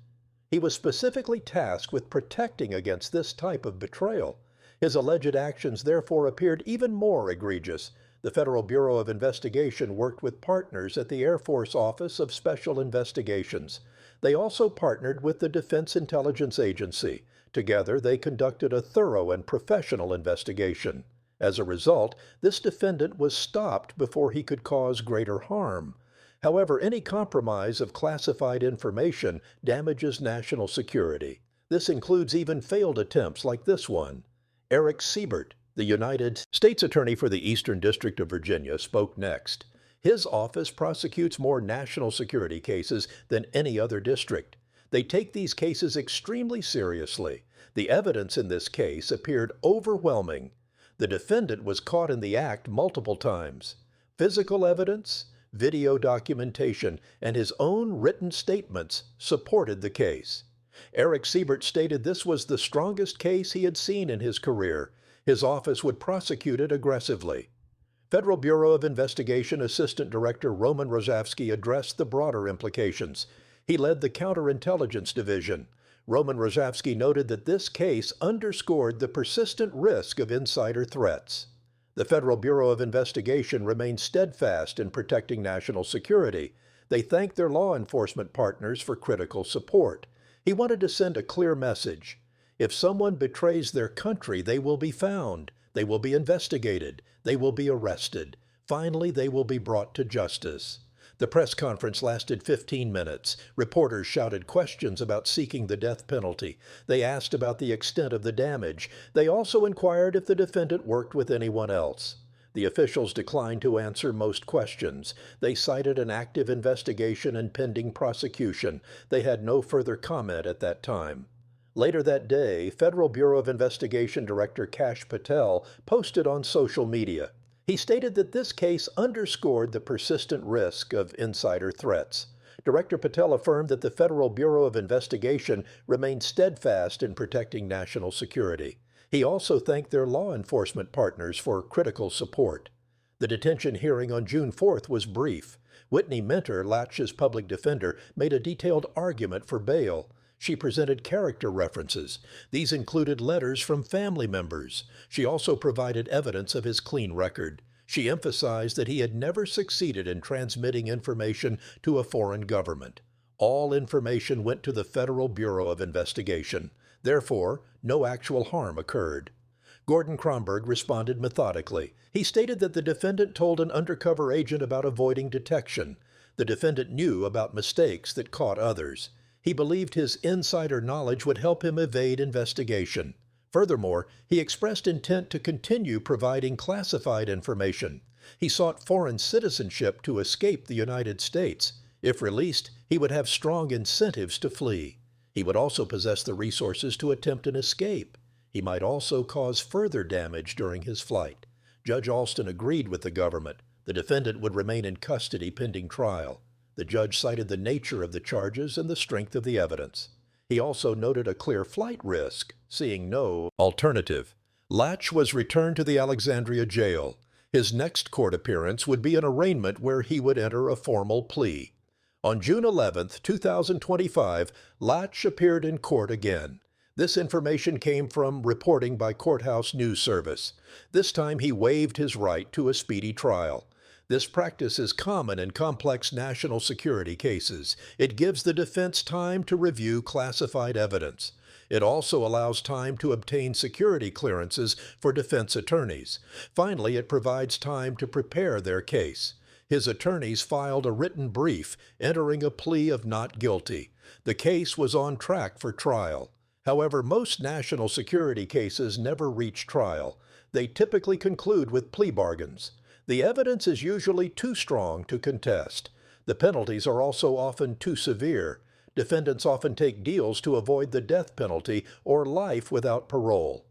He was specifically tasked with protecting against this type of betrayal. His alleged actions therefore appeared even more egregious. The Federal Bureau of Investigation worked with partners at the Air Force Office of Special Investigations. They also partnered with the Defense Intelligence Agency. Together, they conducted a thorough and professional investigation. As a result, this defendant was stopped before he could cause greater harm. However, any compromise of classified information damages national security. This includes even failed attempts like this one. Eric Siebert, the United States Attorney for the Eastern District of Virginia, spoke next. His office prosecutes more national security cases than any other district. They take these cases extremely seriously. The evidence in this case appeared overwhelming. The defendant was caught in the act multiple times. Physical evidence, video documentation, and his own written statements supported the case. Eric Siebert stated this was the strongest case he had seen in his career. His office would prosecute it aggressively. Federal Bureau of Investigation Assistant Director Roman Rosavsky addressed the broader implications. He led the Counterintelligence Division. Roman Rosavsky noted that this case underscored the persistent risk of insider threats. The Federal Bureau of Investigation remained steadfast in protecting national security. They thanked their law enforcement partners for critical support. He wanted to send a clear message. If someone betrays their country, they will be found. They will be investigated. They will be arrested. Finally, they will be brought to justice. The press conference lasted 15 minutes. Reporters shouted questions about seeking the death penalty. They asked about the extent of the damage. They also inquired if the defendant worked with anyone else. The officials declined to answer most questions. They cited an active investigation and pending prosecution. They had no further comment at that time. Later that day, Federal Bureau of Investigation Director Kash Patel posted on social media. He stated that this case underscored the persistent risk of insider threats. Director Patel affirmed that the Federal Bureau of Investigation remained steadfast in protecting national security. He also thanked their law enforcement partners for critical support. The detention hearing on June 4th was brief. Whitney Minter, Latch's public defender, made a detailed argument for bail. She presented character references. These included letters from family members. She also provided evidence of his clean record. She emphasized that he had never succeeded in transmitting information to a foreign government. All information went to the Federal Bureau of Investigation. Therefore, no actual harm occurred. Gordon Kromberg responded methodically. He stated that the defendant told an undercover agent about avoiding detection. The defendant knew about mistakes that caught others. He believed his insider knowledge would help him evade investigation. Furthermore, he expressed intent to continue providing classified information. He sought foreign citizenship to escape the United States. If released, he would have strong incentives to flee. He would also possess the resources to attempt an escape. He might also cause further damage during his flight. Judge Alston agreed with the government. The defendant would remain in custody pending trial. The judge cited the nature of the charges and the strength of the evidence. He also noted a clear flight risk, seeing no alternative. Latch was returned to the Alexandria jail. His next court appearance would be an arraignment where he would enter a formal plea. On June 11, 2025, Latch appeared in court again. This information came from reporting by Courthouse News Service. This time he waived his right to a speedy trial. This practice is common in complex national security cases. It gives the defense time to review classified evidence. It also allows time to obtain security clearances for defense attorneys. Finally, it provides time to prepare their case. His attorneys filed a written brief, entering a plea of not guilty. The case was on track for trial. However, most national security cases never reach trial. They typically conclude with plea bargains. The evidence is usually too strong to contest. The penalties are also often too severe. Defendants often take deals to avoid the death penalty or life without parole.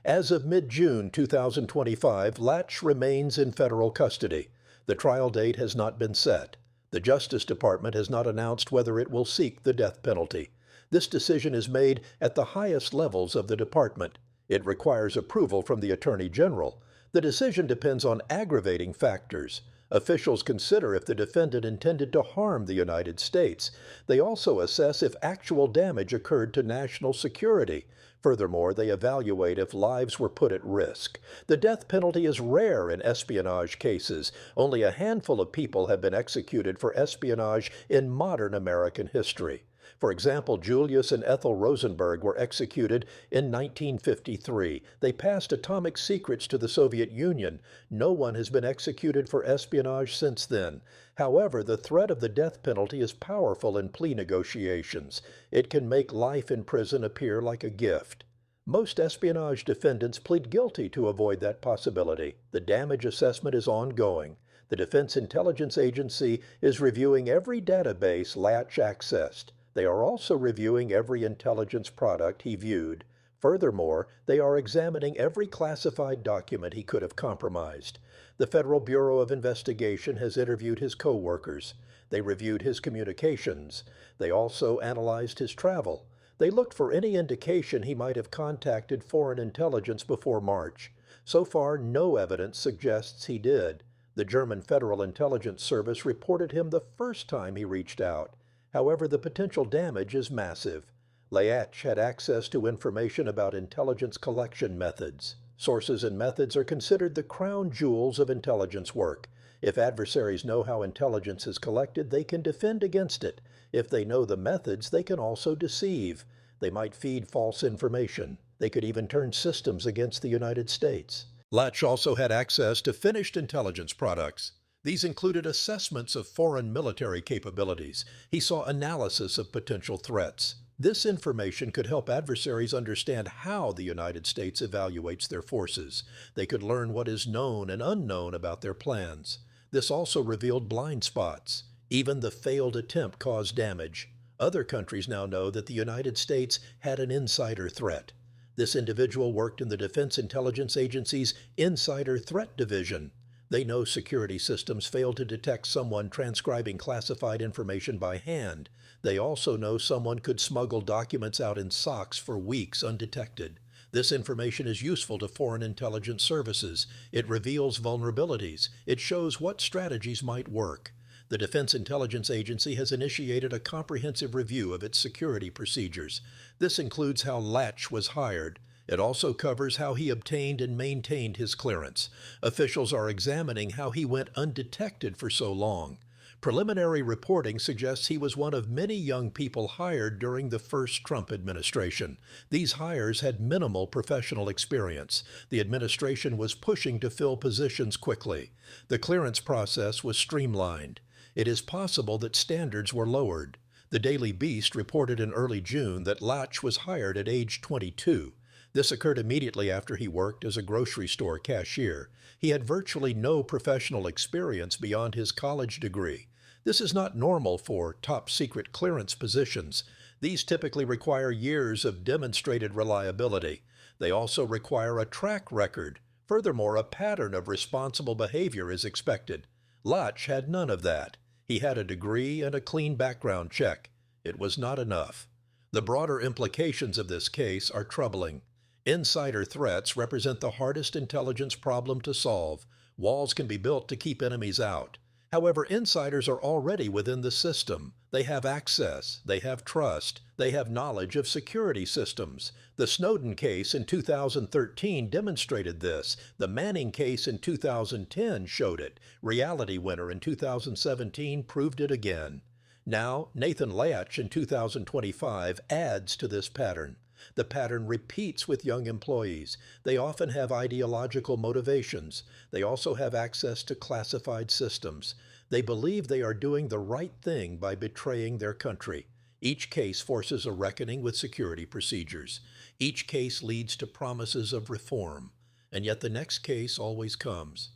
As of mid-June 2025, Latch remains in federal custody. The trial date has not been set. The Justice Department has not announced whether it will seek the death penalty. This decision is made at the highest levels of the department. It requires approval from the Attorney General. The decision depends on aggravating factors. Officials consider if the defendant intended to harm the United States. They also assess if actual damage occurred to national security. Furthermore, they evaluate if lives were put at risk. The death penalty is rare in espionage cases. Only a handful of people have been executed for espionage in modern American history. For example, Julius and Ethel Rosenberg were executed in 1953. They passed atomic secrets to the Soviet Union. No one has been executed for espionage since then. However, the threat of the death penalty is powerful in plea negotiations. It can make life in prison appear like a gift. Most espionage defendants plead guilty to avoid that possibility. The damage assessment is ongoing. The Defense Intelligence Agency is reviewing every database Latch accessed. They are also reviewing every intelligence product he viewed. Furthermore, they are examining every classified document he could have compromised. The Federal Bureau of Investigation has interviewed his co-workers. They reviewed his communications. They also analyzed his travel. They looked for any indication he might have contacted foreign intelligence before March. So far, no evidence suggests he did. The German Federal Intelligence Service reported him the first time he reached out. However, the potential damage is massive. Latch had access to information about intelligence collection methods. Sources and methods are considered the crown jewels of intelligence work. If adversaries know how intelligence is collected, they can defend against it. If they know the methods, they can also deceive. They might feed false information. They could even turn systems against the United States. Latch also had access to finished intelligence products. These included assessments of foreign military capabilities. He saw analysis of potential threats. This information could help adversaries understand how the United States evaluates their forces. They could learn what is known and unknown about their plans. This also revealed blind spots. Even the failed attempt caused damage. Other countries now know that the United States had an insider threat. This individual worked in the Defense Intelligence Agency's Insider Threat Division. They know security systems failed to detect someone transcribing classified information by hand. They also know someone could smuggle documents out in socks for weeks undetected. This information is useful to foreign intelligence services. It reveals vulnerabilities. It shows what strategies might work. The Defense Intelligence Agency has initiated a comprehensive review of its security procedures. This includes how Latch was hired. It also covers how he obtained and maintained his clearance. Officials are examining how he went undetected for so long. Preliminary reporting suggests he was one of many young people hired during the first Trump administration. These hires had minimal professional experience. The administration was pushing to fill positions quickly. The clearance process was streamlined. It is possible that standards were lowered. The Daily Beast reported in early June that Latch was hired at age 22. This occurred immediately after he worked as a grocery store cashier. He had virtually no professional experience beyond his college degree. This is not normal for top-secret clearance positions. These typically require years of demonstrated reliability. They also require a track record. Furthermore, a pattern of responsible behavior is expected. Latch had none of that. He had a degree and a clean background check. It was not enough. The broader implications of this case are troubling. Insider threats represent the hardest intelligence problem to solve. Walls can be built to keep enemies out. However, insiders are already within the system. They have access, they have trust, they have knowledge of security systems. The Snowden case in 2013 demonstrated this. The Manning case in 2010 showed it. Reality Winner in 2017 proved it again. Now, Nathan Latch in 2025 adds to this pattern. The pattern repeats with young employees. They often have ideological motivations. They also have access to classified systems. They believe they are doing the right thing by betraying their country. Each case forces a reckoning with security procedures. Each case leads to promises of reform. And yet the next case always comes.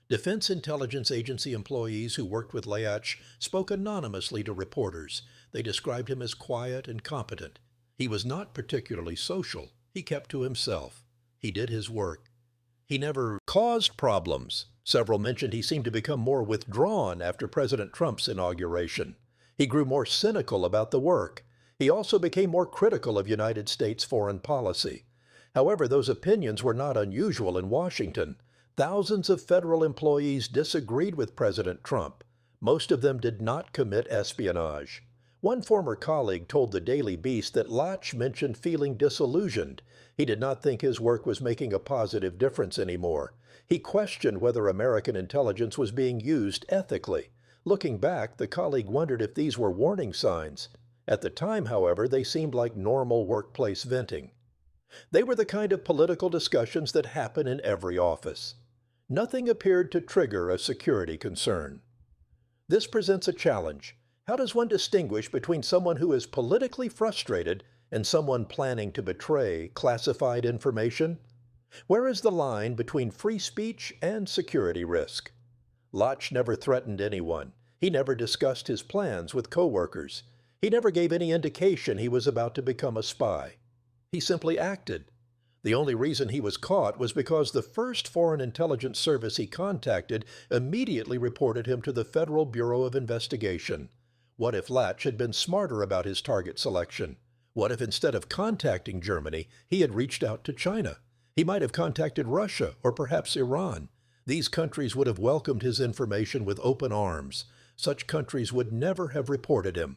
Defense Intelligence Agency employees who worked with Latch spoke anonymously to reporters. They described him as quiet and competent. He was not particularly social. He kept to himself. He did his work. He never caused problems. Several mentioned he seemed to become more withdrawn after President Trump's inauguration. He grew more cynical about the work. He also became more critical of United States foreign policy. However, those opinions were not unusual in Washington. Thousands of federal employees disagreed with President Trump. Most of them did not commit espionage. One former colleague told the Daily Beast that Latch mentioned feeling disillusioned. He did not think his work was making a positive difference anymore. He questioned whether American intelligence was being used ethically. Looking back, the colleague wondered if these were warning signs. At the time, however, they seemed like normal workplace venting. They were the kind of political discussions that happen in every office. Nothing appeared to trigger a security concern. This presents a challenge. How does one distinguish between someone who is politically frustrated and someone planning to betray classified information? Where is the line between free speech and security risk? Latch never threatened anyone. He never discussed his plans with coworkers. He never gave any indication he was about to become a spy. He simply acted. The only reason he was caught was because the first foreign intelligence service he contacted immediately reported him to the Federal Bureau of Investigation. What if Latch had been smarter about his target selection? What if instead of contacting Germany, he had reached out to China? He might have contacted Russia or perhaps Iran. These countries would have welcomed his information with open arms. Such countries would never have reported him.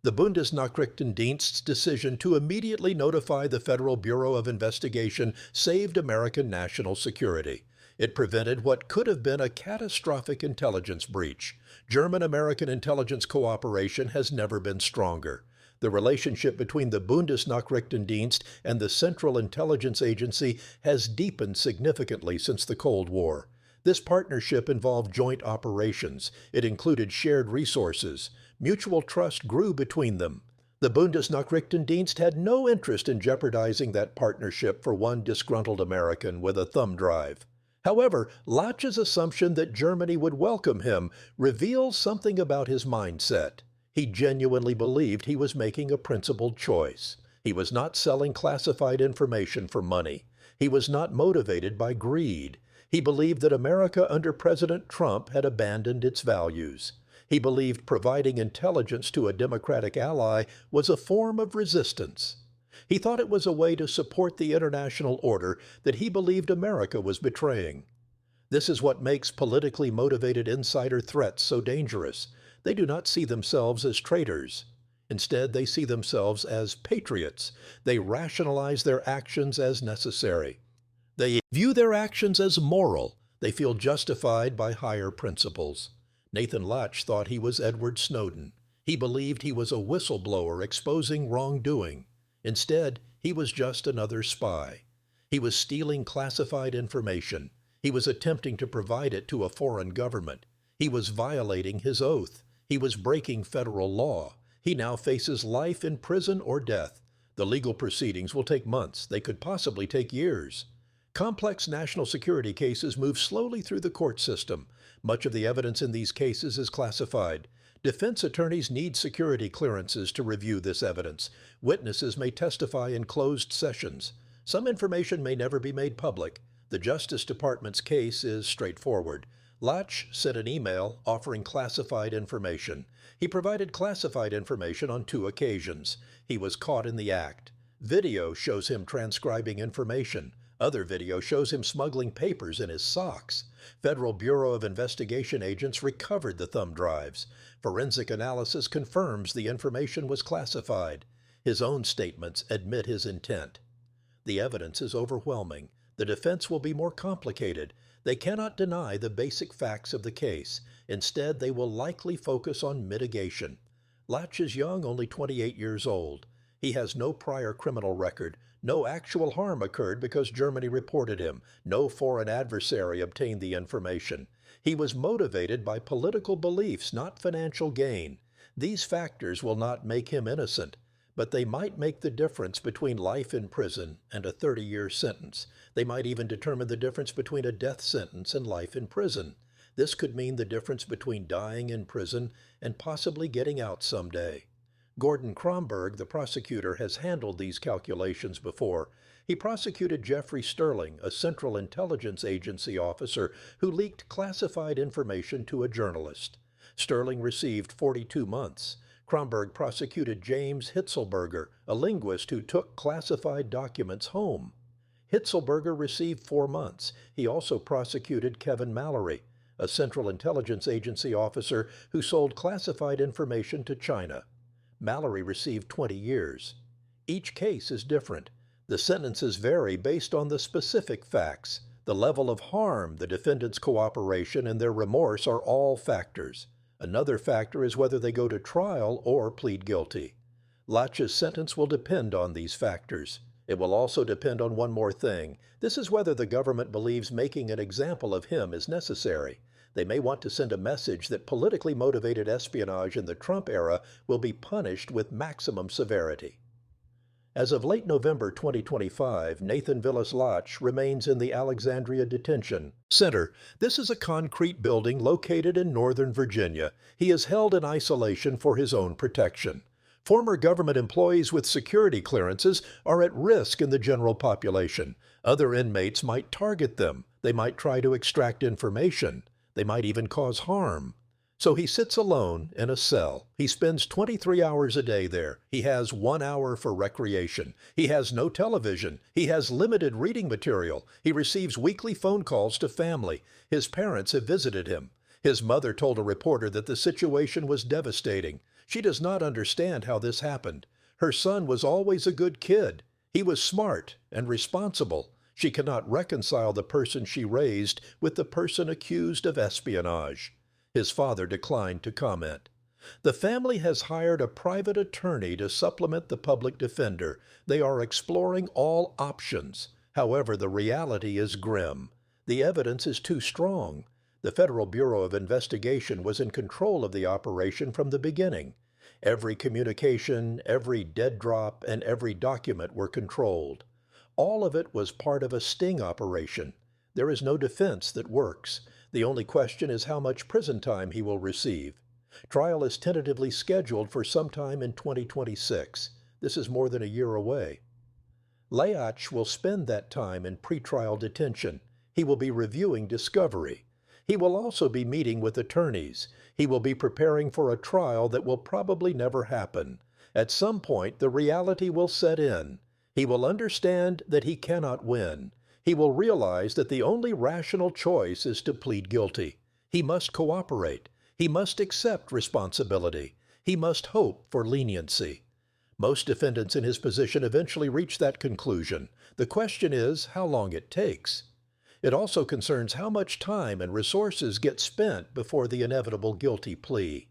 The Bundesnachrichtendienst's decision to immediately notify the Federal Bureau of Investigation saved American national security. It prevented what could have been a catastrophic intelligence breach. German-American intelligence cooperation has never been stronger. The relationship between the Bundesnachrichtendienst and the Central Intelligence Agency has deepened significantly since the Cold War. This partnership involved joint operations. It included shared resources. Mutual trust grew between them. The Bundesnachrichtendienst had no interest in jeopardizing that partnership for one disgruntled American with a thumb drive. However, Latch's assumption that Germany would welcome him reveals something about his mindset. He genuinely believed he was making a principled choice. He was not selling classified information for money. He was not motivated by greed. He believed that America under President Trump had abandoned its values. He believed providing intelligence to a Democratic ally was a form of resistance. He thought it was a way to support the international order that he believed America was betraying. This is what makes politically motivated insider threats so dangerous. They do not see themselves as traitors. Instead, they see themselves as patriots. They rationalize their actions as necessary. They view their actions as moral. They feel justified by higher principles. Nathan Latch thought he was Edward Snowden. He believed he was a whistleblower exposing wrongdoing. Instead, he was just another spy. He was stealing classified information. He was attempting to provide it to a foreign government. He was violating his oath. He was breaking federal law. He now faces life in prison or death. The legal proceedings will take months. They could possibly take years. Complex national security cases move slowly through the court system. Much of the evidence in these cases is classified. Defense attorneys need security clearances to review this evidence. Witnesses may testify in closed sessions. Some information may never be made public. The Justice Department's case is straightforward. Latch sent an email offering classified information. He provided classified information on 2 occasions. He was caught in the act. Video shows him transcribing information. Other video shows him smuggling papers in his socks. Federal Bureau of Investigation agents recovered the thumb drives. Forensic analysis confirms the information was classified. His own statements admit his intent. The evidence is overwhelming. The defense will be more complicated. They cannot deny the basic facts of the case. Instead, they will likely focus on mitigation. Latch is young, only 28 years old. He has no prior criminal record. No actual harm occurred because Germany reported him. No foreign adversary obtained the information. He was motivated by political beliefs, not financial gain. These factors will not make him innocent, but they might make the difference between life in prison and a 30-year sentence. They might even determine the difference between a death sentence and life in prison. This could mean the difference between dying in prison and possibly getting out someday. Gordon Kromberg, the prosecutor, has handled these calculations before. He prosecuted Jeffrey Sterling, a Central Intelligence Agency officer who leaked classified information to a journalist. Sterling received 42 months. Kromberg prosecuted James Hitzelberger, a linguist who took classified documents home. Hitzelberger received 4 months. He also prosecuted Kevin Mallory, a Central Intelligence Agency officer who sold classified information to China. Mallory received 20 years. Each case is different. The sentences vary based on the specific facts. The level of harm, the defendant's cooperation, and their remorse are all factors. Another factor is whether they go to trial or plead guilty. Latch's sentence will depend on these factors. It will also depend on one more thing. This is whether the government believes making an example of him is necessary. They may want to send a message that politically motivated espionage in the Trump era will be punished with maximum severity. As of late November 2025, Nathan Latch remains in the Alexandria Detention Center. This is a concrete building located in Northern Virginia. He is held in isolation for his own protection. Former government employees with security clearances are at risk in the general population. Other inmates might target them. They might try to extract information. They might even cause harm. So he sits alone in a cell. He spends 23 hours a day there. He has 1 hour for recreation. He has no television. He has limited reading material. He receives weekly phone calls to family. His parents have visited him. His mother told a reporter that the situation was devastating. She does not understand how this happened. Her son was always a good kid. He was smart and responsible. She cannot reconcile the person she raised with the person accused of espionage. His father declined to comment. The family has hired a private attorney to supplement the public defender. They are exploring all options. However, the reality is grim. The evidence is too strong. The Federal Bureau of Investigation was in control of the operation from the beginning. Every communication, every dead drop, and every document were controlled. All of it was part of a sting operation. There is no defense that works. The only question is how much prison time he will receive. Trial is tentatively scheduled for sometime in 2026. This is more than a year away. Latch will spend that time in pretrial detention. He will be reviewing discovery. He will also be meeting with attorneys. He will be preparing for a trial that will probably never happen. At some point, the reality will set in. He will understand that he cannot win. He will realize that the only rational choice is to plead guilty. He must cooperate. He must accept responsibility. He must hope for leniency. Most defendants in his position eventually reach that conclusion. The question is how long it takes. It also concerns how much time and resources get spent before the inevitable guilty plea.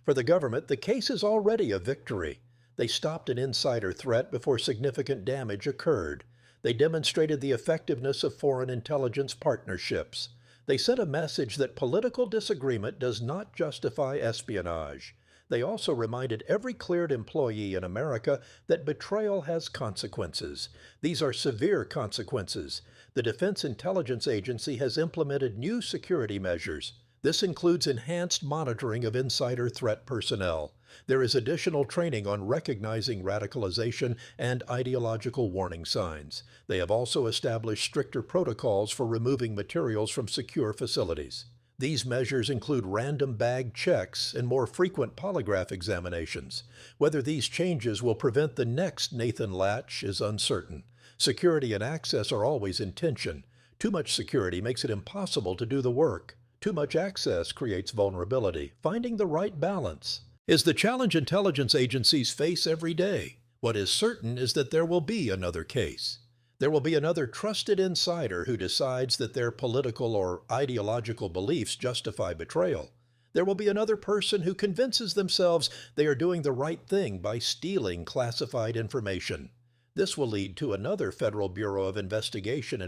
For the government, the case is already a victory. They stopped an insider threat before significant damage occurred. They demonstrated the effectiveness of foreign intelligence partnerships. They sent a message that political disagreement does not justify espionage. They also reminded every cleared employee in America that betrayal has consequences. These are severe consequences. The Defense Intelligence Agency has implemented new security measures. This includes enhanced monitoring of insider threat personnel. There is additional training on recognizing radicalization and ideological warning signs. They have also established stricter protocols for removing materials from secure facilities. These measures include random bag checks and more frequent polygraph examinations. Whether these changes will prevent the next Nathan Latch is uncertain. Security and access are always in tension. Too much security makes it impossible to do the work. Too much access creates vulnerability. Finding the right balance is the challenge intelligence agencies face every day. What is certain is that there will be another case. There will be another trusted insider who decides that their political or ideological beliefs justify betrayal. There will be another person who convinces themselves they are doing the right thing by stealing classified information. This will lead to another Federal Bureau of Investigation,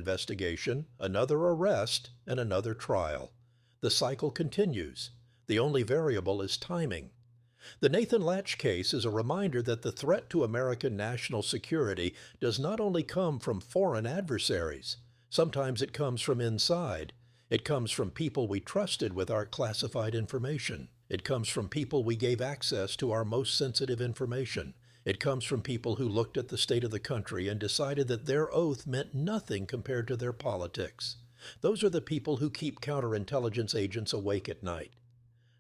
another arrest, and another trial. The cycle continues. The only variable is timing. The Nathan Latch case is a reminder that the threat to American national security does not only come from foreign adversaries. Sometimes it comes from inside. It comes from people we trusted with our classified information. It comes from people we gave access to our most sensitive information. It comes from people who looked at the state of the country and decided that their oath meant nothing compared to their politics. Those are the people who keep counterintelligence agents awake at night.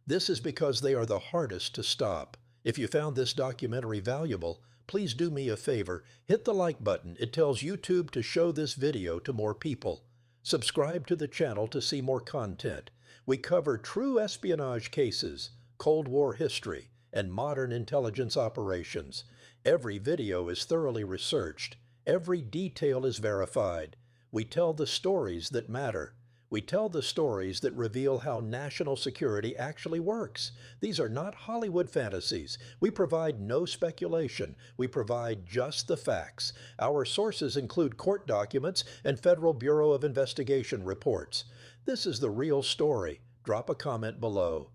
This is because they are the hardest to stop. If you found this documentary valuable, please do me a favor, hit the like button. It tells YouTube to show this video to more people. Subscribe to the channel to see more content. We cover true espionage cases, Cold War history, and modern intelligence operations. Every video is thoroughly researched. Every detail is verified. We tell the stories that matter. We tell the stories that reveal how national security actually works. These are not Hollywood fantasies. We provide no speculation. We provide just the facts. Our sources include court documents and Federal Bureau of Investigation reports. This is the real story. Drop a comment below.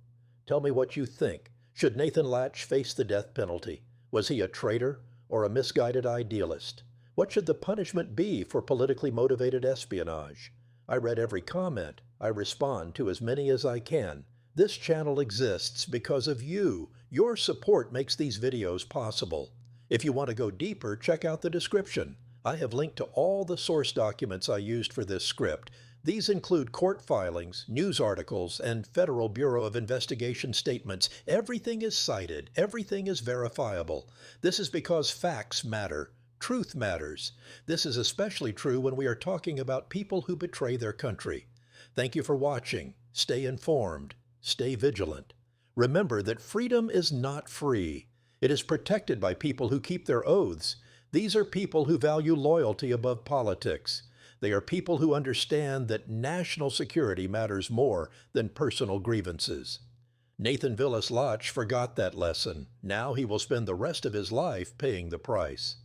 Tell me what you think. Should Nathan Latch face the death penalty? Was he a traitor or a misguided idealist? What should the punishment be for politically motivated espionage? I read every comment. I respond to as many as I can. This channel exists because of you. Your support makes these videos possible. If you want to go deeper, check out the description. I have linked to all the source documents I used for this script. These include court filings, news articles, and Federal Bureau of Investigation statements. Everything is cited. Everything is verifiable. This is because facts matter. Truth matters. This is especially true when we are talking about people who betray their country. Thank you for watching. Stay informed. Stay vigilant. Remember that freedom is not free. It is protected by people who keep their oaths. These are people who value loyalty above politics. They are people who understand that national security matters more than personal grievances. Nathan Latch forgot that lesson. Now he will spend the rest of his life paying the price.